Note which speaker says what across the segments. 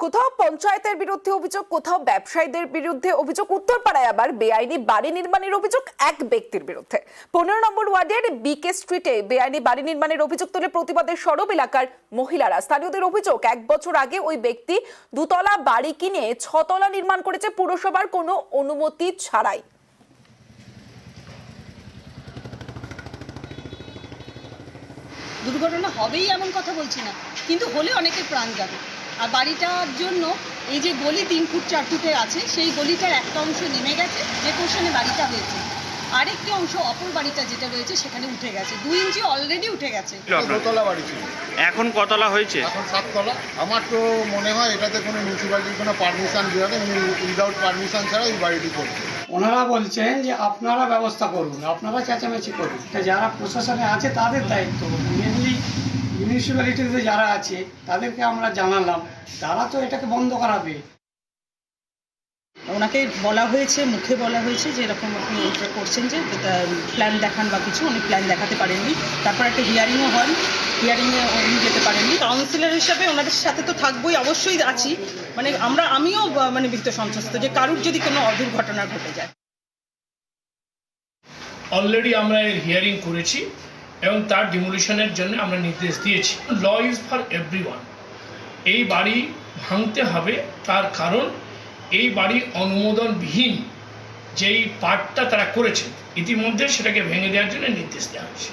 Speaker 1: কোথাও পঞ্চায়েতের বিরুদ্ধে অভিযোগ, কোথাও ব্যবসায়ীদের বিরুদ্ধে অভিযোগ, উত্তরপাড়ায় আবার বেআইনি বাড়ি নির্মাণের অভিযোগ এক ব্যক্তির বিরুদ্ধে। 15 নম্বর ওয়ার্ডের বিকে স্ট্রিটে বেআইনি বাড়ি নির্মাণের অভিযোগ তুলে প্রতিবাদে সরব এলাকার মহিলারা। স্থানীয়দের অভিযোগ, 1 বছর আগে ওই ব্যক্তি 2 তলা বাড়ি কিনে 6 তলা নির্মাণ করেছে পুরসভার কোনো অনুমতি ছাড়াই।
Speaker 2: দুর্ঘটনা হবেই এমন কথা বলছি না, কিন্তু হলে অনেকের প্রাণ যাবে। আর বাড়িটার জন্য এই যে গলি 3 ফুট 4 ফুটে আছে, সেই গলিটার একটা অংশ নেমে গেছে, যে পোর্শনে বাড়িটা হয়েছে। আরেকটি অংশ অপর বাড়িটা যেটা রয়েছে সেখানে উঠে গেছে, 2 ইঞ্চি অলরেডি উঠে গেছে।
Speaker 3: দোতলা বাড়ি ছিল,
Speaker 4: এখন কতলা হয়েছে?
Speaker 3: এখন 7 তলা। আমার তো মনে হয় এটাতে কোনো মিউনিসিপ্যালিটির কোনো পারমিশন দেওয়া নেই, উইদাউট পারমিশন ছাড়া এই বাড়িটি করছে।
Speaker 5: ওনারা বলছেন যে আপনারা ব্যবস্থা করুন, আপনারা চেঁচামেচি করুন। যারা প্রশাসনে আছে তাদের দায়িত্ব, মেনলি মিউনিসিপ্যালিটিতে যারা আছে তাদেরকে আমরা জানালাম, তারা তো এটাকে বন্ধ করাবে।
Speaker 2: ওনাকে বলা হয়েছে, মুখে বলা হয়েছে যে এরকম আপনি এটা করছেন, যে প্ল্যান দেখান বা কিছু, উনি প্ল্যান দেখাতে পারেননি। তারপর একটা হিয়ারিংও হয়, হিয়ারিংয়ে উনি যেতে পারেননি। কাউন্সিলর হিসাবে ওনাদের সাথে তো থাকবোই, অবশ্যই আছি। মানে আমিও ভীত সন্ত্রস্ত যে কারুর যদি কোনো দুর্ঘটনা ঘটে যায়।
Speaker 6: অলরেডি আমরা এর হিয়ারিং করেছি এবং তার ডিমোলিশনের জন্য আমরা নির্দেশ দিয়েছি। Law is for everyone. এই বাড়ি ভাঙতে হবে, তার কারণ এই বাড়ি অনুমোদনবিহীন যেই পার্টটা তারা করেছেন, ইতিমধ্যে সেটাকে ভেঙে দেওয়ার জন্য নির্দেশ দেওয়া হয়েছে।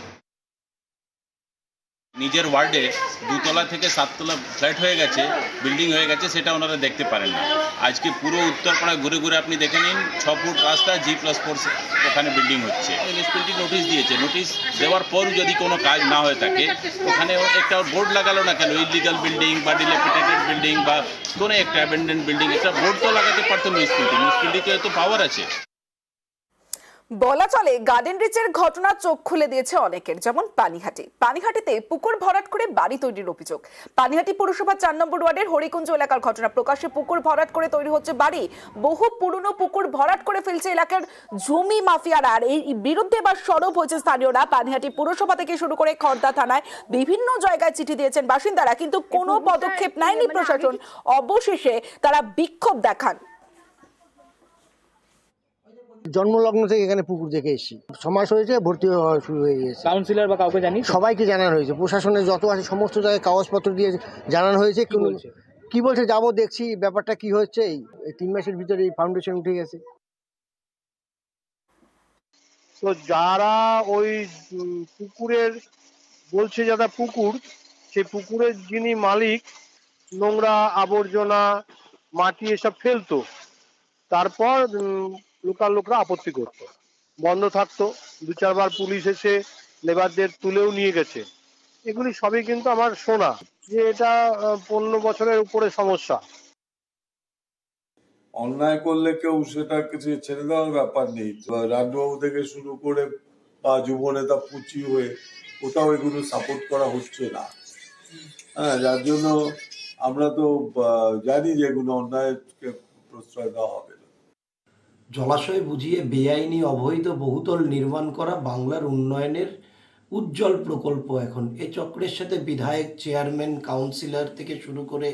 Speaker 7: নিজের ওয়ার্ডে 2 তলা থেকে 7 তলা ফ্ল্যাট হয়ে গেছে, বিল্ডিং হয়ে গেছে, সেটা ওনারা দেখতে পারেন না। আজকে পুরো উত্তরপাড়া ঘুরে ঘুরে আপনি দেখে নিন, 6 ফুট রাস্তা, G+4 ওখানে বিল্ডিং হচ্ছে। মিউনিসিপ্যালিটি নোটিশ দিয়েছে, নোটিশ দেওয়ার পর যদি কোনো কাজ না হয়ে থাকে, ওখানে একটা বোর্ড লাগালো না কেন, ইলিগাল বিল্ডিং বা ডিলেপিটেটেড বিল্ডিং বা কোনো একটা অ্যাবেন্ডেন্ড বিল্ডিং, একটা বোর্ড তো লাগাতে পারতো মিউনিসিপ্যালিটি তো পাওয়ার আছে।
Speaker 1: বলা চলে গার্ডেন রিচের ঘটনা চোখ খুলে দিয়েছে অনেকের, যেমন পানিহাটিতে পুকুর ভরাট করে বাড়ি তৈরির অভিযোগ। পানিহাটি পুরসভা 4 নম্বর ওয়ার্ডের হরিকুঞ্জ এলাকার ঘটনা। প্রকাশ্যে পুকুর ভরাট করে তৈরি হচ্ছে বাড়ি। বহু পুরনো পুকুর ভরাট করে ফেলছে এলাকার জমি মাফিয়ারা। আর এই বিরুদ্ধে এবার সরব হয়েছে স্থানীয়রা। পানিহাটি পুরসভা থেকে শুরু করে খড়দা থানায় বিভিন্ন জায়গায় চিঠি দিয়েছেন বাসিন্দারা, কিন্তু কোনো পদক্ষেপ নেয়নি প্রশাসন। অবশেষে তারা বিক্ষোভ দেখান।
Speaker 8: জন্মলগ্ন থেকে এখানে পুকুর দেখে এসেছি, সমাজ হয়েছে, ভর্তি হওয়া শুরু হয়ে গেছে।
Speaker 4: কাউন্সিলর বা কাউকে জানি,
Speaker 8: সবাইকে জানানো হয়েছে, প্রশাসনের যত আছে সমস্ত জায়গায় কাগজপত্র দিয়ে জানানো হয়েছে। কি বলছে যাবো, দেখছি ব্যাপারটা কি হচ্ছে। এই 3 মাসের ভিতরে এই ফাউন্ডেশন উঠে গেছে।
Speaker 9: তো যারা ওই পুকুরের বলছে, যারা পুকুর, সেই পুকুরের যিনি মালিক নোংরা আবর্জনা মাটি এসব ফেলতো, তারপর লোকরা আপত্তি করতো, বন্ধ থাকতো। 2-4 বার পুলিশ এসে লেবারদের তুলেও নিয়ে গেছে। এগুলি সবই কিন্তু আমার শোনা, যে এটা 15 বছরের উপরে সমস্যা।
Speaker 10: অন্যায় করলে কেউ সেটা কিছু ছেড়ে দেওয়ার ব্যাপার নেই। রাজবাবু থেকে শুরু করে বা যুবনেতা পুচি হয়ে কোথাও এগুলো সাপোর্ট করা হচ্ছে না। হ্যাঁ, যার জন্য আমরা তো জানি যে এগুলো অন্যায়কে প্রশ্রয় দেওয়া হবে না।
Speaker 5: জলাশয় বুঝিয়ে বেআইনি অবৈধ বহুতল নির্মাণ করা বাংলার উন্নয়নের উজ্জ্বল প্রকল্প। এখন এই চক্রের সাথে বিধায়ক, চেয়ারম্যান, কাউন্সিলর থেকে শুরু করে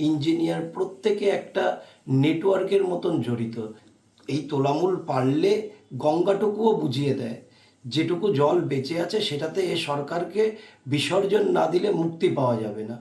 Speaker 5: ইঞ্জিনিয়ার প্রত্যেকে একটা নেটওয়ার্কের মতন জড়িত। এই তোলামূল পারলে গঙ্গাটুকুও বুঝিয়ে দেয়। যেটুকু জল বেঁচে আছে সেটাতে এ সরকারকে বিসর্জন না দিলে মুক্তি পাওয়া যাবে না।